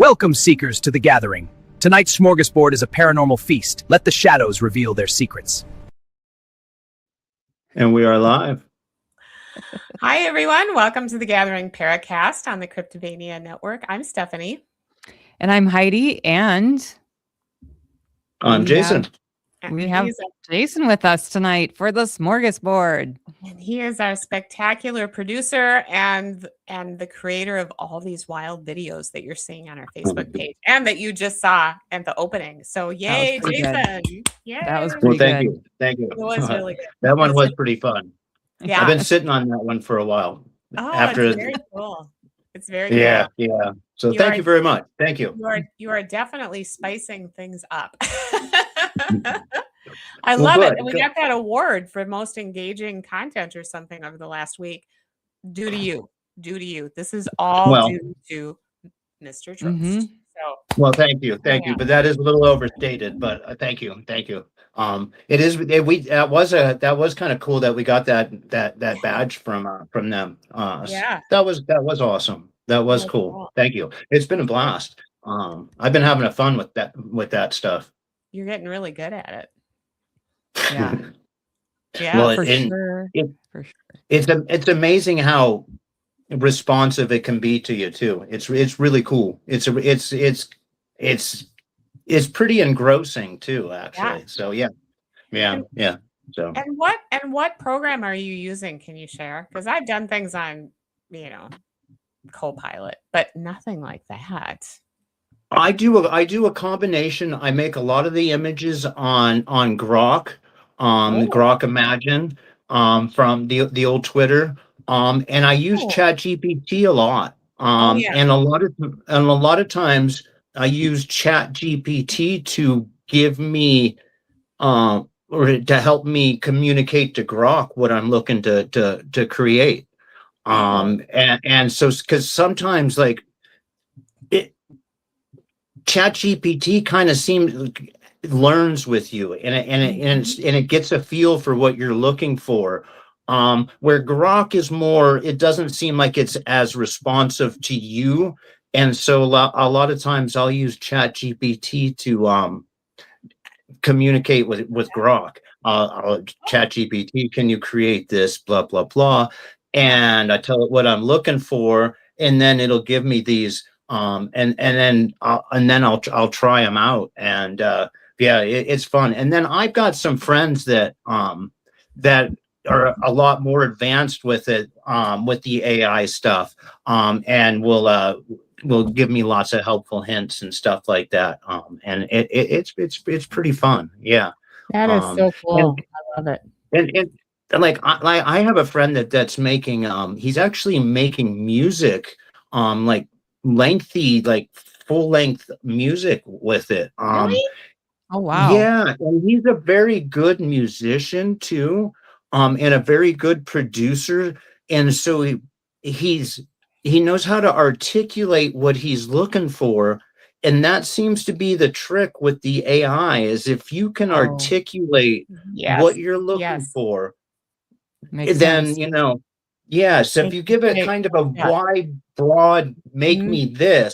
Welcome, seekers, to the Gathering. Tonight's smorgasbord is a paranormal feast. Let the shadows reveal their secrets. And we are live. Hi, everyone. Welcome to the Gathering Paracast on the Cryptovania Network. I'm Stephanie. And I'm Heidi. And I'm Jason. We have Jason with us tonight for the smorgasbord. And he is our spectacular producer and the creator of all these wild videos that you're seeing on our Facebook page and that you just saw at the opening. So yay, Jason. Yay. That was Well, pretty thank good. you. Thank you. It was really good. That one was pretty fun. Yeah. I've been sitting on that one for a while. It's very cool. It's very cool. Yeah. So thank you very much. Thank you. You are definitely spicing things up. I love it. And we got that award for most engaging content or something over the last week. Due to you. This is all due to Mr. Trost. Mm-hmm. So, well, thank you. But that is a little overstated. But thank you. It is. That was kind of cool that we got that badge from them. yeah, that was awesome. That was cool. Thank you. It's been a blast. I've been having fun with that stuff. You're getting really good at it. Yeah. Yeah, well, for sure. It's amazing how responsive it can be to you too. It's really cool. It's pretty engrossing too, actually. Yeah. So yeah. So and what program are you using? Can you share? Because I've done things on Copilot, but nothing like that. I do a combination. I make a lot of the images on Grok, Grok Imagine, from the old Twitter, and I use ChatGPT a lot. And a lot of times I use ChatGPT to give me or to help me communicate to Grok what I'm looking to create. And so because sometimes like ChatGPT kind of learns with you, and it gets a feel for what you're looking for. Where Grok is more, it doesn't seem like it's as responsive to you, and so a lot of times I'll use ChatGPT to communicate with Grok. ChatGPT, can you create this? Blah blah blah, and I tell it what I'm looking for, and then it'll give me these. And then I'll try them out, and it's fun. And then I've got some friends that are a lot more advanced with it, with the AI stuff, and will give me lots of helpful hints and stuff like that. And it's pretty fun. Yeah, that is so cool. I love it. And like I have a friend that's making he's actually making music, like lengthy, like full length music with it. Really? Oh wow. Yeah, and he's a very good musician too, and a very good producer, and so he knows how to articulate what he's looking for, and that seems to be the trick with the AI, is if you can articulate what you're looking for, Makes then sense. So if you give it kind of a wide, broad, make me this,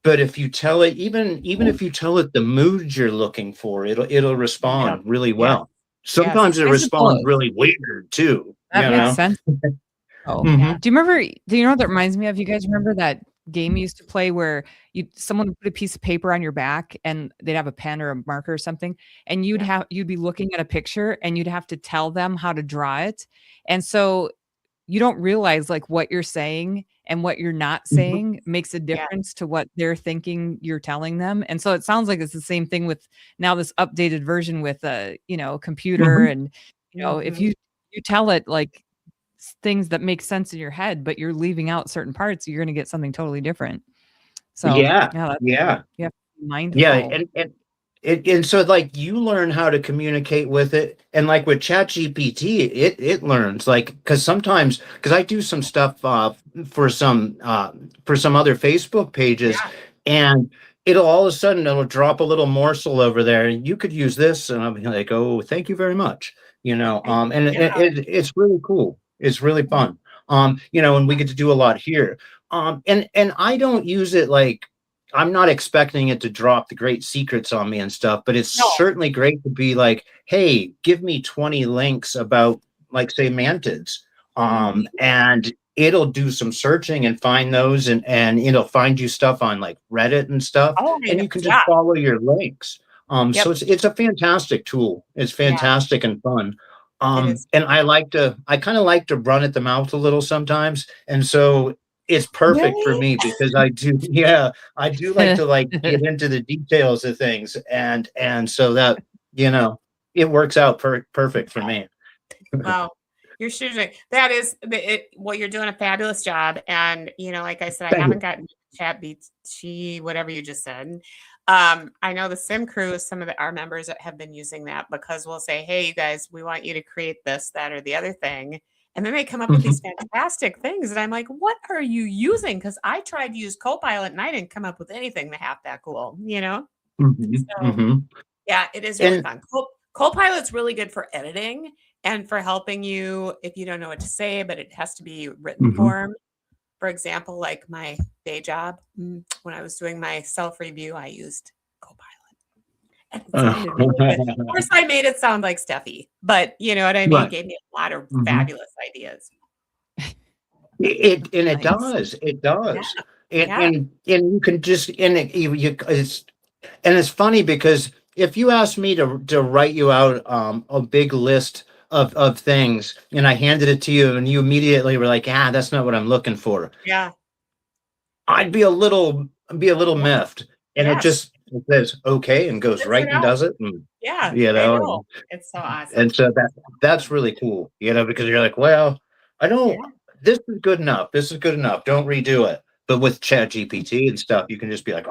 but if you tell it, even if you tell it the mood you're looking for, it'll respond really well. Sometimes it responds really weird too. That makes sense. Do you remember? Do you know what that reminds me of? You guys remember that game you used to play where someone would put a piece of paper on your back and they'd have a pen or a marker or something, and you'd be looking at a picture and you'd have to tell them how to draw it, and so you don't realize like what you're saying and what you're not saying makes a difference to what they're thinking you're telling them. And so it sounds like it's the same thing with now this updated version with a computer, and if you tell it like things that make sense in your head, but you're leaving out certain parts, you're going to get something totally different. So you have to be mindful. And so like you learn how to communicate with it, and like with ChatGPT, it learns, like, because I do some stuff for some other Facebook pages, and it'll drop a little morsel over there, and you could use this, and I'll be like, oh, thank you very much, it's really cool. It's really fun, and we get to do a lot here, and I don't use it like I'm not expecting it to drop the great secrets on me and stuff, but it's No. certainly great to be like, hey, give me 20 links about, like, say, mantids. And it'll do some searching and find those, and it'll find you stuff on like Reddit and stuff, Oh, and you can just follow your links. Yep. So it's a fantastic tool. It's fantastic and fun. And I kind of like to run at the mouth a little sometimes, and so it's perfect for me because I do like to like get into the details of things, and so that, you know, it works out perfect for me. Wow. You're shooting. That is what you're doing a fabulous job. And, you know, like I said, I haven't gotten chat beats, whatever you just said. I know the Sim Crew, some of our members that have been using that, because we'll say, hey, you guys, we want you to create this, that, or the other thing. And then they come up with these fantastic things. And I'm like, what are you using? Because I tried to use Copilot and I didn't come up with anything half that cool, you know? Yeah, it is really fun. Copilot's really good for editing and for helping you if you don't know what to say, but it has to be written form. For example, like my day job, when I was doing my self-review, I used Copilot. And it sounded really good. Of course, I made it sound like Steffi, but you know what I mean? It gave me a lot of fabulous ideas. It does. Yeah. And you can just, it's funny because if you asked me to write you out a big list of things, and I handed it to you and you immediately were like, that's not what I'm looking for. Yeah. I'd be a little miffed. And it says okay and goes right and does it. And, you know, it's so awesome. And so that's really cool, you know, because you're like, well, I don't, this is good enough. This is good enough. Don't redo it. But with Chat GPT and stuff, you can just be like,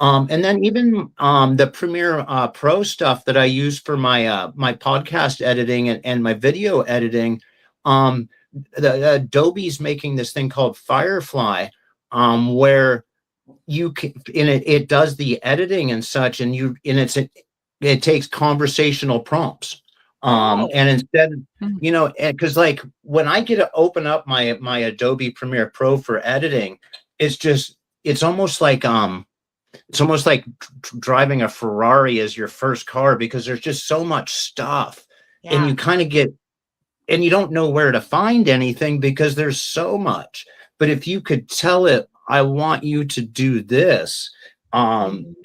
and then even the Premiere Pro stuff that I use for my my podcast editing and my video editing, the Adobe's making this thing called Firefly, where you can, it does the editing and such, and it takes conversational prompts. And instead, you know, because like when I get to open up my Adobe Premiere Pro for editing, it's almost like driving a Ferrari as your first car, because there's just so much stuff, and you kind of and you don't know where to find anything because there's so much. But if you could tell it, I want you to do this, and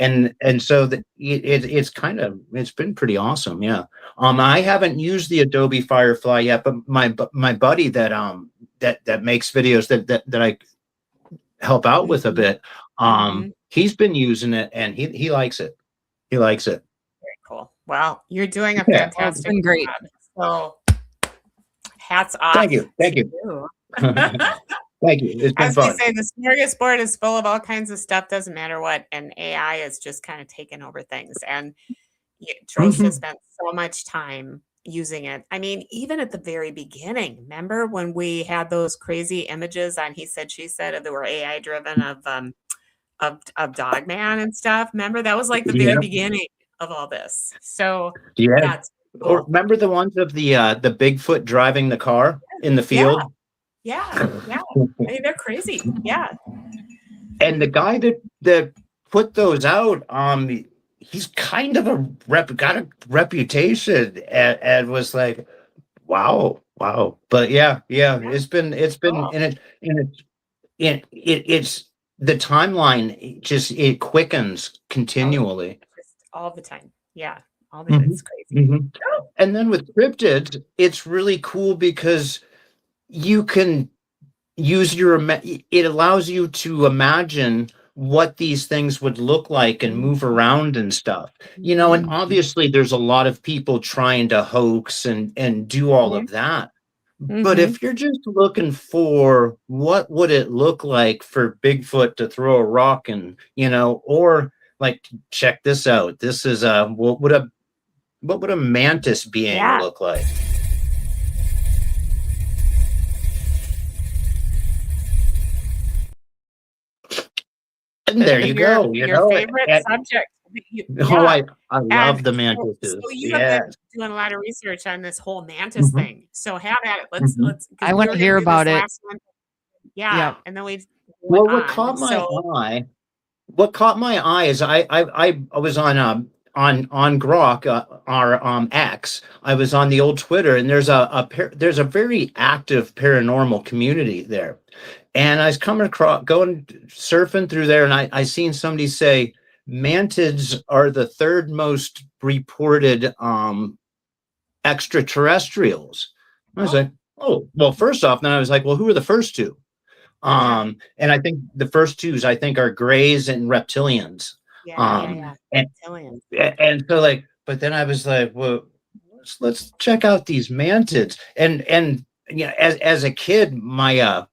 so that it's been pretty awesome. I haven't used the Adobe Firefly yet, but my buddy that makes videos that I help out with a bit, he's been using it and he likes it. Very cool. Wow, you're doing a fantastic great job. So hats off. Thank you. Thank you. It's been fun. As we say, the smorgasbord is full of all kinds of stuff, doesn't matter what, and AI is just kind of taking over things. And Trosh has spent so much time using it. I mean, even at the very beginning, remember when we had those crazy images on He Said, She Said that were AI driven of Dogman and stuff? Remember, that was like the very beginning of all this. So it's cool. Or remember the ones of the Bigfoot driving the car in the field? Yeah. I mean, they're crazy. Yeah. And the guy that put those out, he's kind of got a reputation, and was like, wow. But it's been and it's the timeline, it quickens continually. Just all the time. Yeah. All the time. It's crazy. And then with cryptids, it's really cool because you can use it allows you to imagine what these things would look like and move around and stuff, you know. And obviously there's a lot of people trying to hoax and do all of that. But if you're just looking for what would it look like for Bigfoot to throw a rock, and, you know, or like, check this out, this is what would a mantis being look like? And there you go. Your favorite subject. I love the mantises. So you have been doing a lot of research on this whole mantis thing. So have at it. Let's. I want to hear about it. And then we. What caught my eye what caught my eye is I was on Grok, our X. I was on the old Twitter, and there's a very active paranormal community there. And I was coming across, going surfing through there, and I seen somebody say mantids are the third most reported extraterrestrials. I was like, oh, well, first off, then I was like, well, who are the first two? And I think the first twos, I think, are grays and reptilians. And, Reptilians. and so like, but then I was like, well, let's check out these mantids. And you know, as a kid, my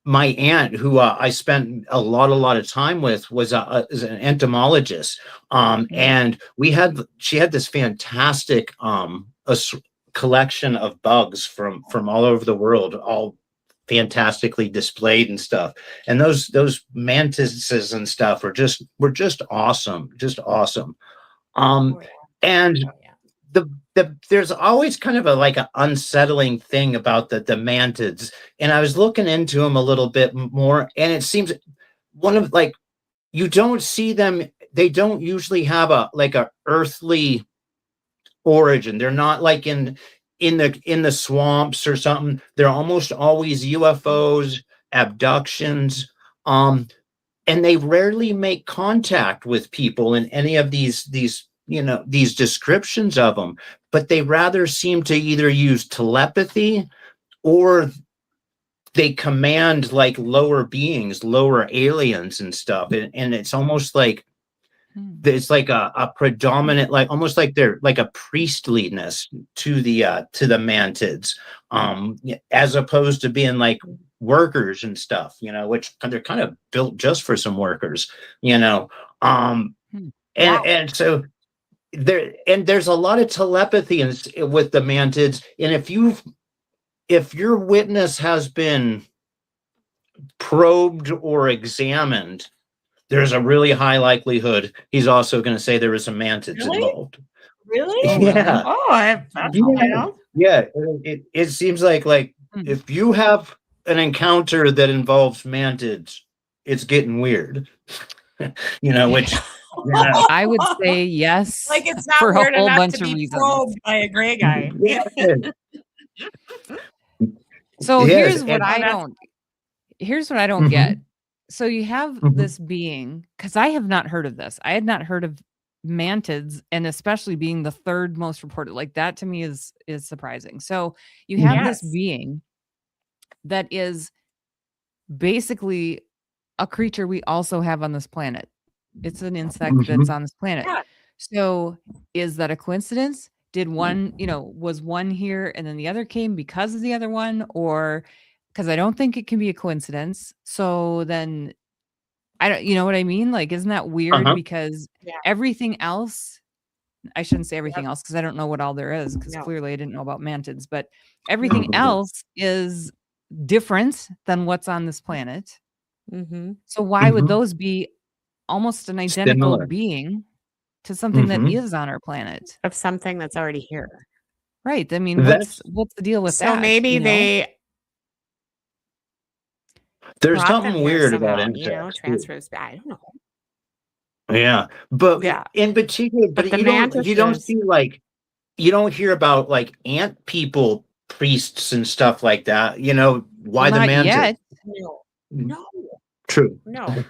aunt, who I spent a lot of time with, was an entomologist, and she had this fantastic collection of bugs from all over the world, all fantastically displayed and stuff. And those mantises and stuff were just awesome, and there's always kind of like an unsettling thing about the mantids, and I was looking into them a little bit more, and it seems one of like, you don't see them, they don't usually have a earthly origin. They're not like in the swamps or something. They're almost always UFOs, abductions, and they rarely make contact with people in any of these descriptions of them, but they rather seem to either use telepathy, or they command like lower beings, lower aliens and stuff. And it's almost like it's like a predominant, like almost like they're like a priestliness to the mantids, as opposed to being like workers and stuff, which they're kind of built just for some workers, and so there's a lot of telepathy with the mantids. And if your witness has been probed or examined, there's a really high likelihood he's also going to say there was some mantids involved. Really? Yeah. Yeah. It seems like if you have an encounter that involves mantids, it's getting weird. Which I would say yes. Like, it's not for weird a whole enough bunch to of be reasons. probed by a gray guy. So Yes, here's what I don't get. So you have this being, because I have not heard of this. I had not heard of mantids, and especially being the third most reported. Like, that to me is surprising. So you have this being that is basically a creature we also have on this planet. It's an insect that's on this planet. Yeah. So is that a coincidence? Did one, was one here and then the other came because of the other one? Or because I don't think it can be a coincidence. So then I don't, you know what I mean? Like, isn't that weird? Because everything else, I shouldn't say everything else, because I don't know what all there is, because clearly I didn't know about mantids, but everything else is different than what's on this planet. So why would those be almost an identical being to something that is on our planet, of something that's already here? Right. I mean, what's the deal with that? So maybe there's something weird about insects. Transfers. I don't know. Yeah, but in particular, but you don't see you don't hear about like ant people, priests and stuff like that. Why the mantid? No. True. No.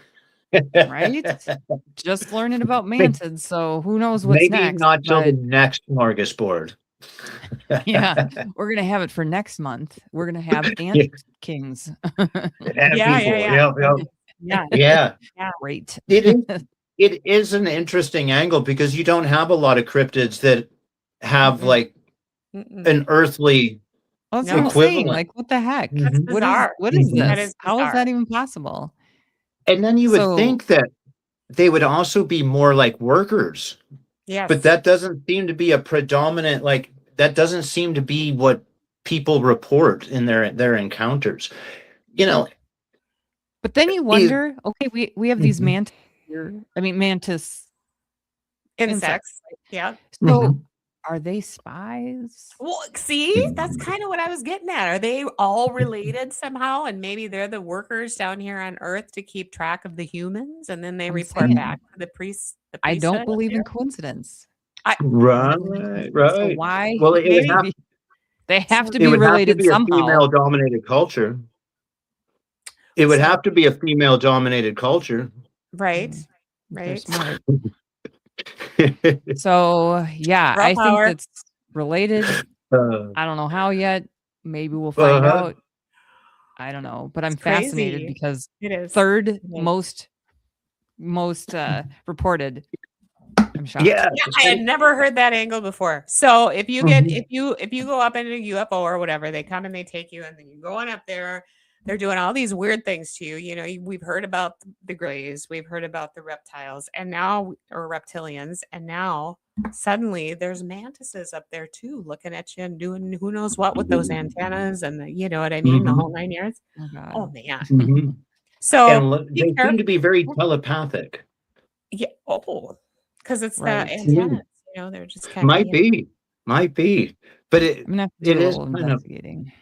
Right? Just learning about mantids, so who knows what's Maybe next. not till the next smorgasbord. Yeah, we're gonna have it for next month. We're gonna have ant kings. Yeah. Great. It is an interesting angle, because you don't have a lot of cryptids that have like an earthly That's what I'm saying. Like, what the heck? That's bizarre. What is this? That is How is that even possible? And then you would think that they would also be more like workers. Yes. But that doesn't seem to be a predominant, that doesn't seem to be what people report in their encounters. But then you wonder, okay, we have these mantis insects. Yeah. So Are they spies? Well, see, that's kind of what I was getting at. Are they all related somehow? And maybe they're the workers down here on Earth to keep track of the humans, and then they I'm report saying, back to the priest. The I priesthood don't up believe in there. coincidence. Right, So right. why? Well, it would have They have to it be would have to related be a somehow. female-dominated culture. It would have to be a female-dominated culture. Right. They're Right. smart. So yeah, Girl I think power. that's related. Uh, I don't know how yet. Maybe we'll find uh-huh. out. I don't know, but I'm It's fascinated crazy. because It is. third It is. most reported. I'm shocked. Yeah. Yeah, I had never heard that angle before. So if you get Mhm. if you go up in a UFO or whatever, they come and they take you, and then you go on up there. They're doing all these weird things to you. You know, we've heard about the grays, we've heard about the reptiles, and now or reptilians, and now suddenly there's mantises up there too, looking at you and doing who knows what with those antennas, and you know what I mean, the whole 9 yards. Oh God. Oh man. Mhm. So And be they seem careful. to be very telepathic. Yeah. Oh, because it's Right. the antennas. You know, they're just kind of Might be, but I'm gonna have to do it a is little kind of. investigating.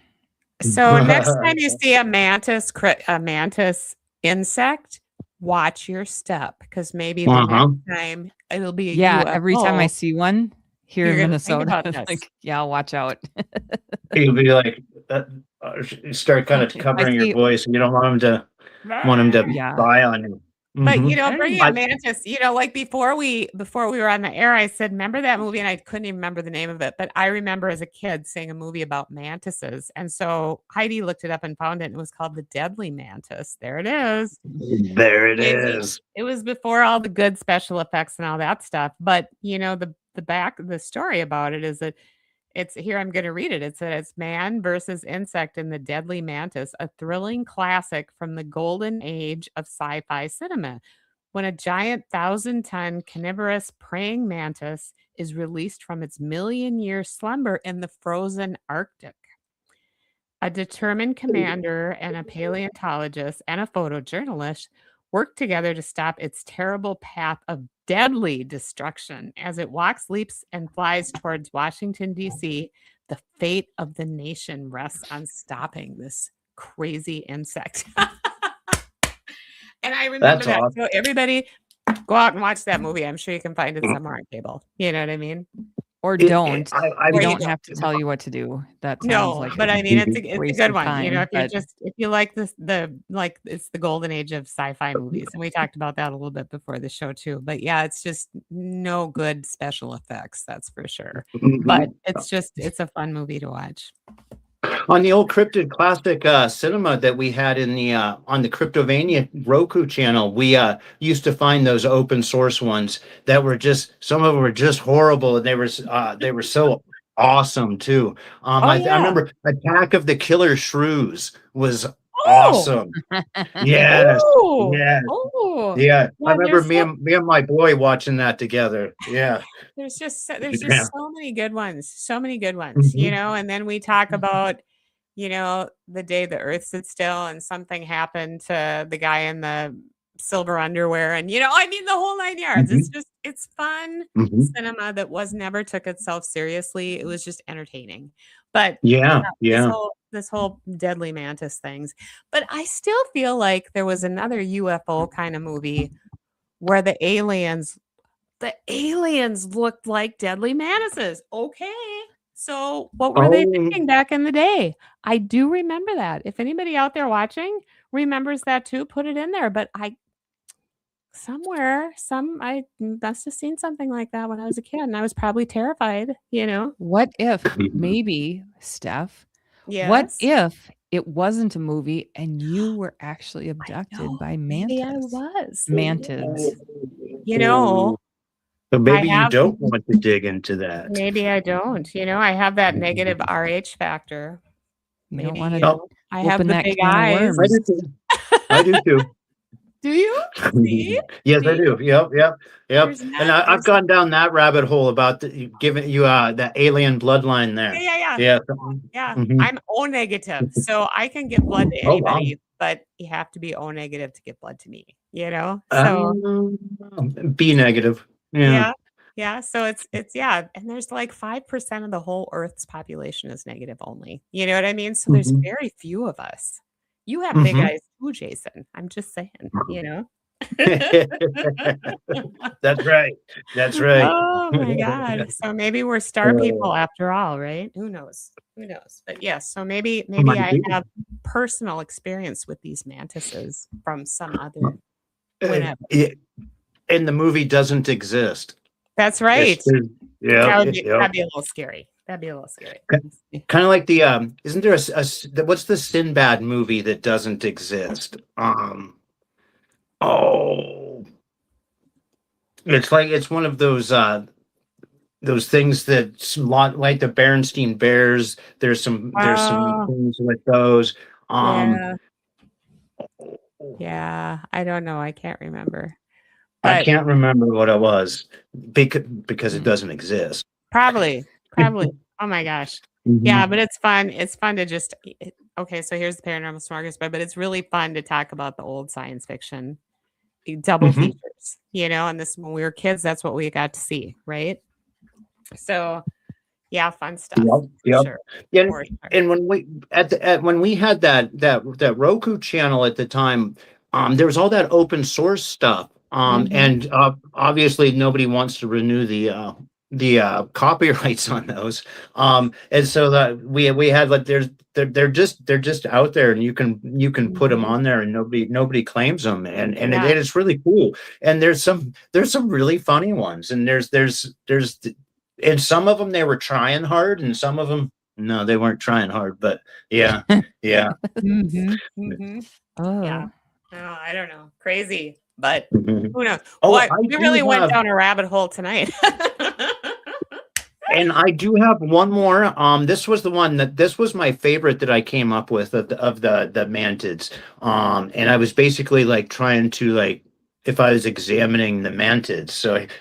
So next time you see a mantis insect, watch your step, because maybe the Uh-huh. next time it'll be a Yeah, UFO. every time I see one here You're in gonna think Minnesota, about it's this. like, yeah, I'll watch out. You'll be like, start kind of I covering your see. voice. You don't want them to Yeah. spy on you. But Mhm. you know, I bringing don't- a mantis, you know, like before we were on the air, I said, remember that movie? And I couldn't even remember the name of it, but I remember as a kid seeing a movie about mantises. And so Heidi looked it up and found it, and it was called The Deadly Mantis. There it is. There it Crazy. is. It was before all the good special effects and all that stuff. But you know, the story about it is that it's here. I'm going to read it. It says Man versus Insect in the Deadly Mantis, a thrilling classic from the golden age of sci-fi cinema. When a giant 1,000-ton carnivorous praying mantis is released from its million-year slumber in the frozen Arctic. A determined commander and a paleontologist and a photojournalist work together to stop its terrible path of deadly destruction. As it walks, leaps, and flies towards Washington, D.C., the fate of the nation rests on stopping this crazy insect. And I remember That's that. awesome. So everybody go out and watch that movie. I'm sure you can find it somewhere on cable. You know what I mean? Or don't. I We Or you don't don't. have to tell you what to do. That sounds No, like but I mean, it's a waste good of one. You know, time, but if you like this, it's the golden age of sci-fi movies, and we talked about that a little bit before the show too. But yeah, it's just no good special effects, that's for sure. But it's a fun movie to watch. On the old Cryptid Classic cinema that we had in the on the Cryptovania Roku channel, we used to find those open source ones that were some of them were just horrible, and they were so awesome too. Oh I yeah. remember Attack of the Killer Shrews was Oh, awesome. Yes, oh, yes, oh. yeah. I Yeah, remember me and my boy watching that together. Yeah, there's just yeah. so many good ones, you know. And then we talk about, you know, the day the earth stood still and something happened to the guy in the silver underwear, and you know, I mean, the whole 9 yards. Mhm, It's fun mhm. cinema that never took itself seriously. It was just entertaining. But Yeah, yeah, yeah. this whole deadly mantis things. But I still feel like there was another UFO kind of movie where the aliens looked like deadly mantises. Okay. So what were they Oh, thinking back in the day? I do remember that. If anybody out there watching remembers that too, put it in there. But I must have seen something like that when I was a kid, and I was probably terrified, you know? what if maybe, Steph, what Yes. if it wasn't a movie and you were actually abducted by Maybe I mantis? was. Mantids. You know, so maybe you have- don't want to dig into that. maybe I don't. You know, I have that negative RH factor. You Maybe don't want you to know, I have open the that big can of eyes. I worms. do too. I do too. Do you? See? Yes, I See? do. Yep. There's And not- I've gone down that rabbit hole about giving you that alien bloodline there. Yeah. Yeah. Mhm. I'm O negative, so I can give blood to Oh, wow. anybody, but you have to be O negative to give blood to me. You know, so B negative. Yeah. Yeah. So it's yeah, and there's like 5% of the whole Earth's population is negative only. You know what I mean? So there's Mhm. very few of us. You have big Mhm. eyes too, Jason. I'm just saying, you know? That's right. That's right. Oh my God. So maybe we're star Uh, people after all, right? Who knows? Who knows? But yes, so maybe might I be. have personal experience with these mantises from some other Uh, whenever. and the movie doesn't exist. That's right. Yeah, That'd be a little scary. That'd be a little scary. kind of like the isn't there what's the Sinbad movie that doesn't exist? Oh, it's like it's one of those things that's lot like the Berenstein Bears. There's some Oh, things with those. Um, yeah. Yeah. I don't know. I can't remember. I But can't remember what it was because it Mm. doesn't exist. probably. Oh my gosh. Yeah, Mhm. but it's fun. It's fun to just okay, so here's the paranormal smorgasbord, but it's really fun to talk about the old science fiction double Mhm. features, you know, and this when we were kids, that's what we got to see, right? So yeah, fun stuff Yep. for Yep. sure. Yeah, For sure. and when we when we had that Roku channel at the time, there was all that open source stuff, Mhm. and obviously nobody wants to renew the copyrights on those, and so that we had like they're just out there, and you can put them Mhm. on there, and nobody claims them, and Yeah. it's really cool, and there's some really funny ones, and there's and some of them they were trying hard, and some of them no, they weren't trying hard. But yeah, yeah. Mhm. Mhm. Yeah. Oh. No, I don't know. Crazy, but Mhm. who knows? Oh, What I we do really went have, down a rabbit hole tonight. and I do have one more. This was my favorite that I came up with of the mantids. And I was basically like trying to like if I was examining the mantids.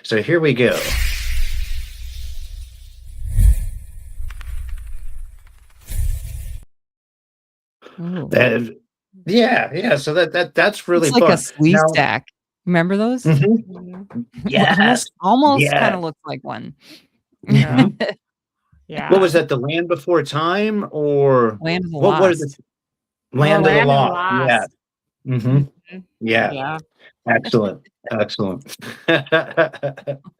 So here we go. Ooh. That, yeah, yeah. So that's really It's like a fun. sleeve Now, stack. Remember those? mhm, Mhm. yes, Almost kind yes. of looks like one. Yeah. Mhm. What Yeah. was that? The Land Before Time, or Land of the what was it? Lost. Oh, Land of the land of the Lost. Yeah. lost. Hmm. Mhm. Yeah. Yeah. Excellent. Excellent.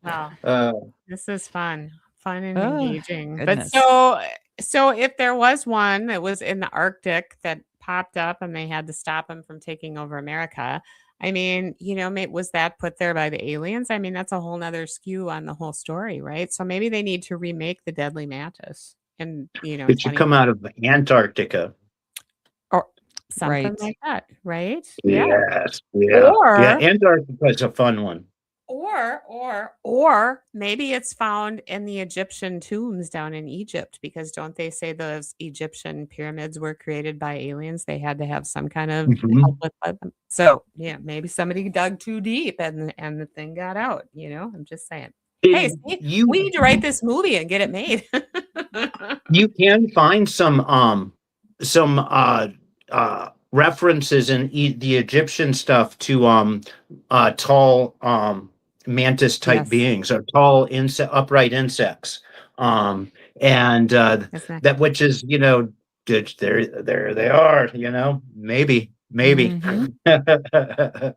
Wow. uh, This is fun. Fun and Oh, engaging. But goodness. so if there was one that was in the Arctic that popped up and they had to stop him from taking over America, I mean, you know, was that put there by the aliens? I mean, that's a whole nother skew on the whole story, right? So maybe they need to remake the Deadly Mantis and, you know, it should 20 come out of Antarctica. or something Right. like that, right? Yeah. Yes. Yeah. Yeah. Or Antarctica is a fun one. or maybe it's found in the Egyptian tombs down in Egypt because don't they say those Egyptian pyramids were created by aliens? They had to have some kind of help Mhm. with them. So yeah, maybe somebody dug too deep and the thing got out. You know, I'm just saying. Hey, And see, we need to write this movie and get it made. you can find some references in the Egyptian stuff to tall mantis type Yes. beings, or tall upright insects, and Isn't that that which is there they are, maybe Mm-hmm. uh,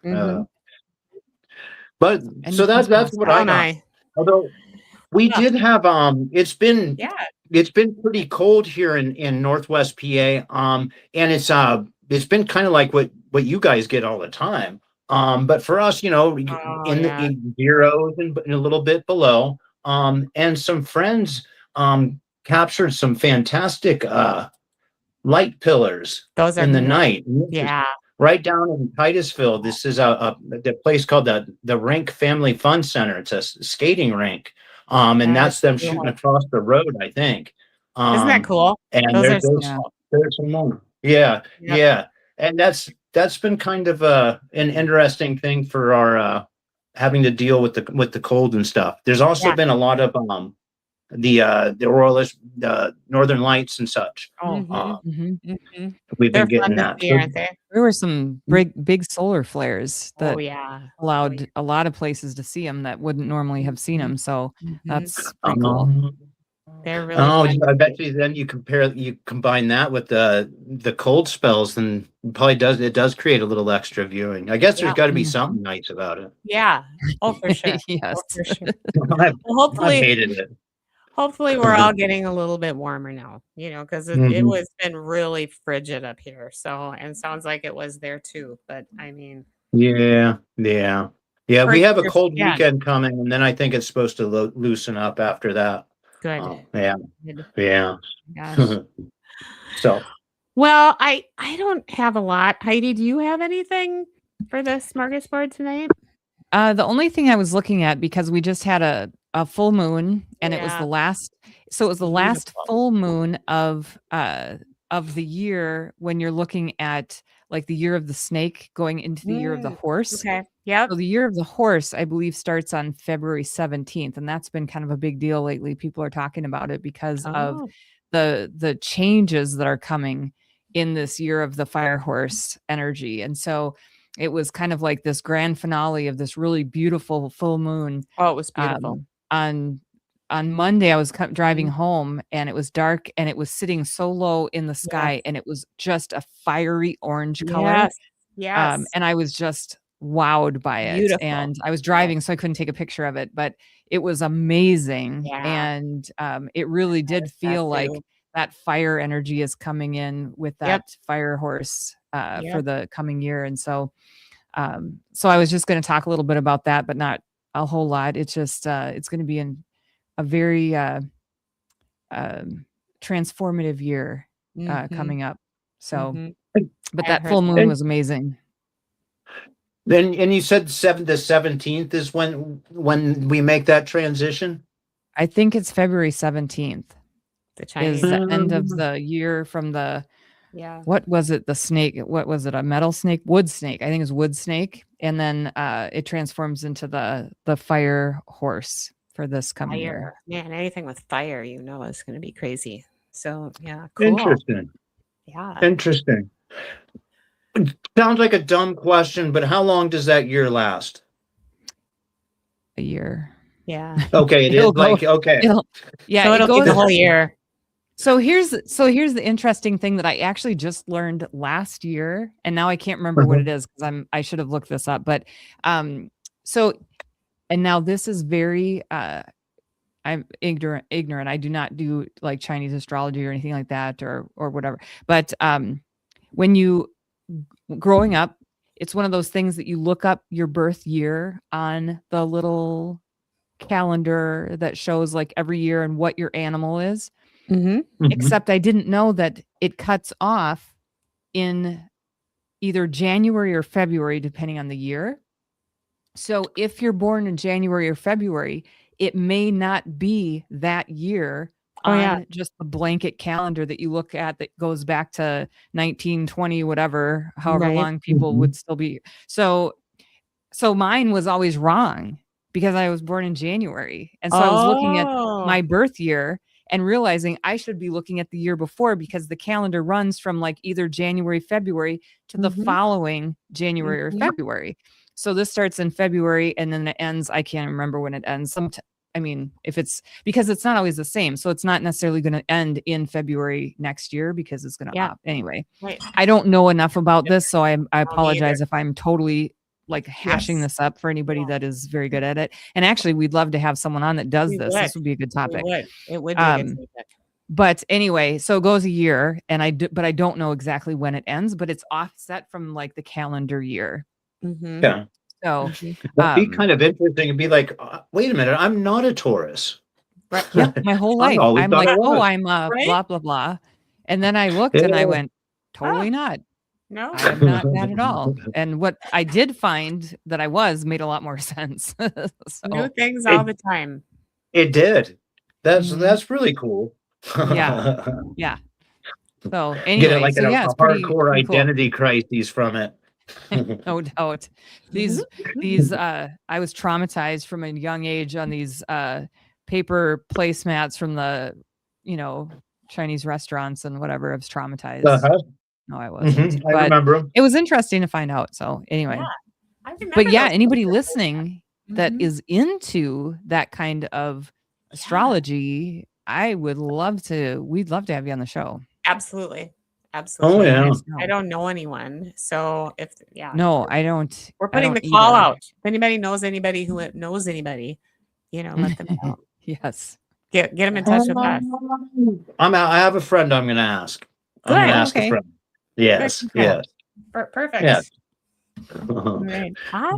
Mhm. but And so you can that's smell what Oh I got. my. Although we Well, did have yeah. it's been pretty cold here in Northwest PA, and it's been kind of like what you guys get all the time, but for us, Oh yeah. in zeros and a little bit below, and some friends captured some fantastic light pillars Those are in the cool. night. And this is Yeah. right down in Titusville. This is the place called the Rink Family Fun Center. It's a skating rink, and That is that's them shooting cool. across the road, I think. Isn't that Um, cool? and Those are there's Yeah. there's some more. Yeah, yep. yeah, and that's been kind of an interesting thing for our having to deal with the cold and stuff. There's also Yeah. been a lot of the Aurora, the Northern Lights and such. Oh, We've they're been getting fun to that. see, aren't they? There were some big solar flares that Oh yeah. allowed a lot of places to see them that wouldn't normally have seen them. So that's pretty cool. They're really Oh, fun. I bet you then you combine that with the cold spells, then it does create a little extra viewing. I guess there's got to be something nice about it. Yeah. Oh, for sure. Yes. Oh, for sure. I've Well, hated it. hopefully we're all getting a little bit warmer now, because it was been really frigid up here. So, and sounds like it was there too. But I mean, Yeah. We have a your cold skin. weekend coming, and then I think it's supposed to loosen up after that. Good. Yeah. Gosh. So, Well, I don't have a lot. Heidi, do you have anything for the smorgasbord tonight? The only thing I was looking at, because we just had a full moon, and it was the last. So it was the last full moon of the year when you're looking at like the year of the snake going into the year of the horse. Okay. Yeah. So the year of the horse, I believe, starts on February 17th, and that's been kind of a big deal lately. People are talking about it because of the changes that are coming in this year of the fire horse energy. And so it was kind of like this grand finale of this really beautiful full moon. Oh, it was beautiful. On Monday, I was driving home, and it was dark, and it was sitting so low in the sky, and it was just a fiery orange color. Yes. And I was just wowed by it. Beautiful. And I was driving, so I couldn't take a picture of it, but it was amazing. Yeah. And it really did feel like that fire energy is coming in with that fire horse for the coming year. And so I was just going to talk a little bit about that, but not a whole lot. It's just it's going to be a very transformative year coming up. So but that full moon was amazing. Then, and you said the 17th is when we make that transition? I think it's February 17th. The Chinese. Is the end of the year from the what was it? The snake? What was it? A metal snake? Wood snake? I think it's wood snake. And then it transforms into the fire horse for this coming year. Man, anything with fire, is going to be crazy. So yeah, cool. Interesting. Yeah. Interesting. Sounds like a dumb question, but how long does that year last? A year. Yeah. Okay, it is like okay. So it'll be the whole year. So here's the interesting thing that I actually just learned last year, and now I can't remember what it is because I should have looked this up. But and now this is very I'm ignorant. I do not do like Chinese astrology or anything like that or whatever. But when you growing up, it's one of those things that you look up your birth year on the little calendar that shows like every year and what your animal is. Except I didn't know that it cuts off in either January or February, depending on the year. So if you're born in January or February, it may not be that year on just the blanket calendar that you look at that goes back to 1920, whatever, however long people would still be. So mine was always wrong because I was born in January. And so I was looking at my birth year and realizing I should be looking at the year before because the calendar runs from like either January, February to the following January or February. So this starts in February and then it ends. I can't remember when it ends. If it's because it's not always the same. So it's not necessarily going to end in February next year because it's going to up anyway. Right. I don't know enough about this. So I apologize if I'm totally like hashing this up for anybody that is very good at it. And actually we'd love to have someone on that does this. This would be a good topic. It would be a good topic. But anyway, so it goes a year but I don't know exactly when it ends, but it's offset from like the calendar year. Yeah. So that'd be kind of interesting. It'd be like, wait a minute, I'm not a Taurus. Right. Yeah, my whole life. I'm like, I'm blah, blah, blah. And then I looked and I went, totally not. No, I'm not that at all. And what I did find that I made a lot more sense. New things all the time. It did. That's really cool. Yeah. So anyway, get it like a hardcore pretty identity crisis from it. No doubt. These I was traumatized from a young age on these paper placemats from the, Chinese restaurants and whatever. I was traumatized. No, I wasn't. I remember 'em. It was interesting to find out. So anyway, I remember but yeah, those anybody pictures. listening that is into that kind of astrology, we'd love to have you on the show. Absolutely. Oh Absolutely. yeah. I don't know anyone. So No, I don't. we're I putting don't the call either. out. If anybody knows anybody who knows anybody, let them know. Yes. Get them in touch with us. I have a friend I'm going to ask. I'm going to ask a friend. Yes. Good. Yes. Perfect. Yes. Right.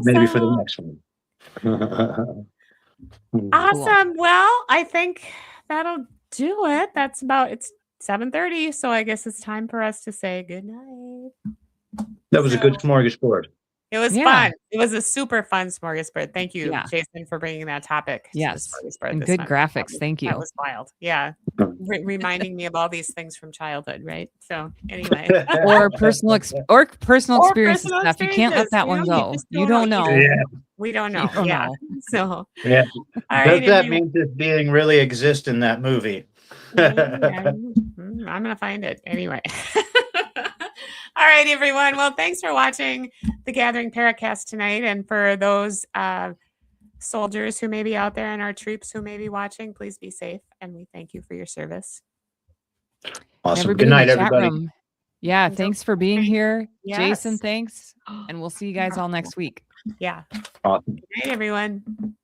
Maybe for the Awesome. next one. Awesome. Well, I think that'll do it. It's 7:30, so I guess it's time for us to say good night. That was a good smorgasbord. It was fun. It was a super fun smorgasbord. Thank you, Jason, for bringing that topic. Yes. To the smorgasbord And this good month. graphics. Thank you. That was wild. Yeah. Reminding me of all these things from childhood, right? So anyway. or personal experiences personal stuff. You can't let that one go. You don't know. We don't know. You don't know. So all right, does that mean just being really exist in that movie? I'm gonna find it anyway. All right, everyone. Well, thanks for watching the Gathering Paracast tonight, and for those soldiers who may be out there and our troops who may be watching, please be safe, and we thank you for your service. Awesome. Good night, everybody. Room. Yeah, thanks for being here. Yes. Jason, thanks. And we'll see you guys all next week. Yeah. Awesome. Good night, everyone.